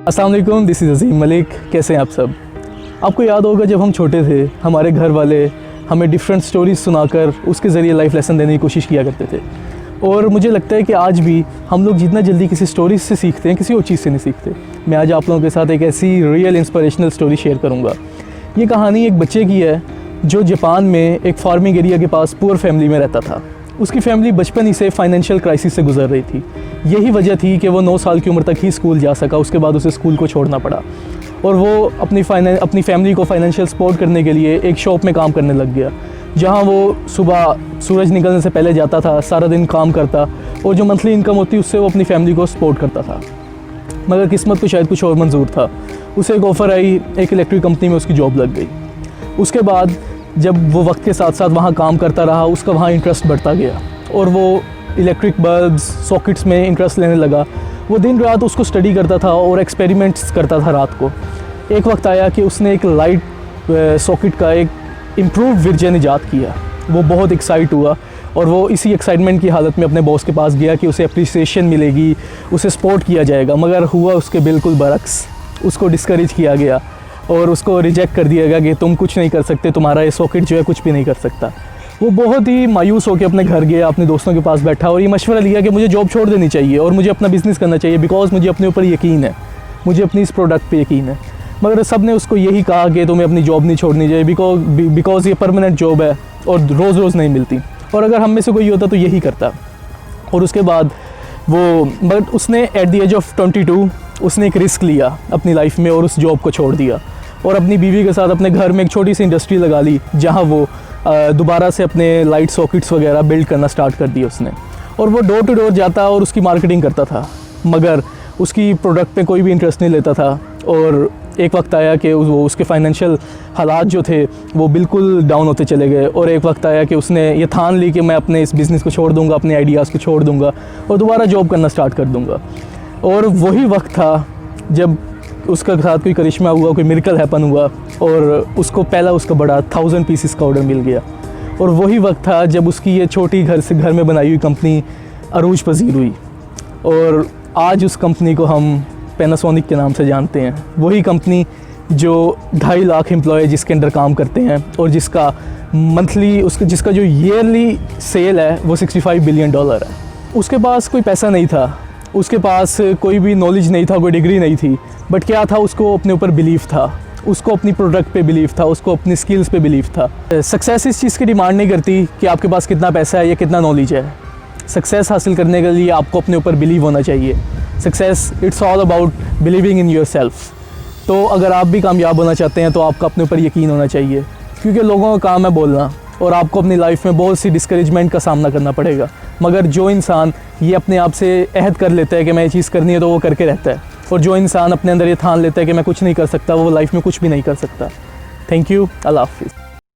अस्सलाम वालेकुम, this is अज़ीम मलिक। कैसे हैं आप सब? आपको याद होगा जब हम छोटे थे, हमारे घर वाले हमें डिफरेंट स्टोरीज़ सुनाकर उसके ज़रिए लाइफ लेसन देने की कोशिश किया करते थे। और मुझे लगता है कि आज भी हम लोग जितना जल्दी किसी स्टोरीज से सीखते हैं, किसी और चीज़ से नहीं सीखते। मैं आज आप लोगों के साथ एक ऐसी रियल इंस्पिरेशनल स्टोरी शेयर करूँगा। ये कहानी एक बच्चे की है जो जापान में एक फार्मिंग एरिया के पास पुअर फैमिली में रहता था। उसकी फैमिली बचपन ही से फाइनेंशियल क्राइसिस से गुजर रही थी। यही वजह थी कि वो 9 साल की उम्र तक ही स्कूल जा सका, उसके बाद उसे स्कूल को छोड़ना पड़ा और वो अपनी फैमिली को फाइनेंशियल सपोर्ट करने के लिए एक शॉप में काम करने लग गया, जहाँ वो सुबह सूरज निकलने से पहले जाता था, सारा दिन काम करता और जो मंथली इनकम होती उससे वो अपनी फैमिली को सपोर्ट करता था। मगर किस्मत को शायद कुछ और मंजूर था। उसे एक ऑफ़र आई, एक इलेक्ट्रिक कंपनी में उसकी जॉब लग गई। उसके बाद जब वो वक्त के साथ साथ वहाँ काम करता रहा, उसका वहाँ इंटरेस्ट बढ़ता गया और वो इलेक्ट्रिक बल्ब्स, सॉकेट्स में इंटरेस्ट लेने लगा। वो दिन रात उसको स्टडी करता था और एक्सपेरिमेंट्स करता था रात को। एक वक्त आया कि उसने एक लाइट सॉकेट का एक इम्प्रूव वर्जन ईजाद किया। वो बहुत एक्साइट हुआ और वो इसी एक्साइटमेंट की हालत में अपने बॉस के पास गया कि उसे अप्रिसिएशन मिलेगी, उसे सपोर्ट किया जाएगा। मगर हुआ उसके बिल्कुल बरक्स। उसको डिस्करेज किया गया और उसको रिजेक्ट कर दिया गया कि तुम कुछ नहीं कर सकते, तुम्हारा ये सॉकेट जो है कुछ भी नहीं कर सकता। वो बहुत ही मायूस होकर अपने घर गया, अपने दोस्तों के पास बैठा और ये मशवरा लिया कि मुझे जॉब छोड़ देनी चाहिए और मुझे अपना बिज़नेस करना चाहिए, बिकॉज़ मुझे अपने ऊपर यकीन है, मुझे अपनी इस प्रोडक्ट पे यकीन है। मगर सब ने उसको यही कहा कि तुम्हें अपनी जॉब नहीं छोड़नी चाहिए, बिकॉज़ ये परमानेंट जॉब है और रोज़ रोज़ नहीं मिलती, और अगर हम में से कोई होता तो यही करता। और उसके बाद बट उसने एट द एज ऑफ 22 उसने एक रिस्क लिया अपनी लाइफ में और उस जॉब को छोड़ दिया और अपनी बीवी के साथ अपने घर में एक छोटी सी इंडस्ट्री लगा ली, जहाँ वो दोबारा से अपने लाइट सॉकेट्स वगैरह बिल्ड करना स्टार्ट कर दिया उसने। और वो डोर टू डोर जाता और उसकी मार्केटिंग करता था, मगर उसकी प्रोडक्ट पे कोई भी इंटरेस्ट नहीं लेता था। और एक वक्त आया कि वो उसके फाइनेंशियल हालात जो थे वो बिल्कुल डाउन होते चले गए और एक वक्त आया कि उसने ये ठान ली कि मैं अपने इस बिज़नेस को छोड़ दूँगा, अपने आइडियाज़ को छोड़ दूँगा और दोबारा जॉब करना स्टार्ट कर दूँगा। और वही वक्त था जब उसके साथ कोई करिश्मा हुआ, कोई मिरेकल हैपन हुआ और उसको पहला उसका बड़ा 1000 पीसेस का ऑर्डर मिल गया। और वही वक्त था जब उसकी ये छोटी घर में बनाई हुई कंपनी अरूज पजीर हुई और आज उस कंपनी को हम पैनासोनिक के नाम से जानते हैं। वही कंपनी जो 2.5 लाख एम्प्लॉय जिसके अंडर काम करते हैं और जिसका जिसका जो ईयरली सेल है वो $65 बिलियन है। उसके पास कोई पैसा नहीं था, उसके पास कोई भी नॉलेज नहीं था, कोई डिग्री नहीं थी, बट क्या था, उसको अपने ऊपर बिलीव था, उसको अपनी प्रोडक्ट पे बिलीव था, उसको अपनी स्किल्स पे बिलीव था। सक्सेस इस चीज़ की डिमांड नहीं करती कि आपके पास कितना पैसा है या कितना नॉलेज है। सक्सेस हासिल करने के लिए आपको अपने ऊपर बिलीव होना चाहिए। Success it's all about believing in yourself. तो अगर आप भी कामयाब होना चाहते हैं तो आपका अपने ऊपर यकीन होना चाहिए, क्योंकि लोगों का काम है बोलना और आपको अपनी लाइफ में बहुत सी डिस्करेजमेंट का सामना करना पड़ेगा। मगर जो इंसान ये अपने आप से अहद कर लेता है कि मैं ये चीज़ करनी है तो वो करके रहता है, और जो इंसान अपने अंदर ये ठान लेता है कि मैं कुछ नहीं कर सकता, वो लाइफ में कुछ भी नहीं कर सकता। Thank you. अल्लाह हाफिज़।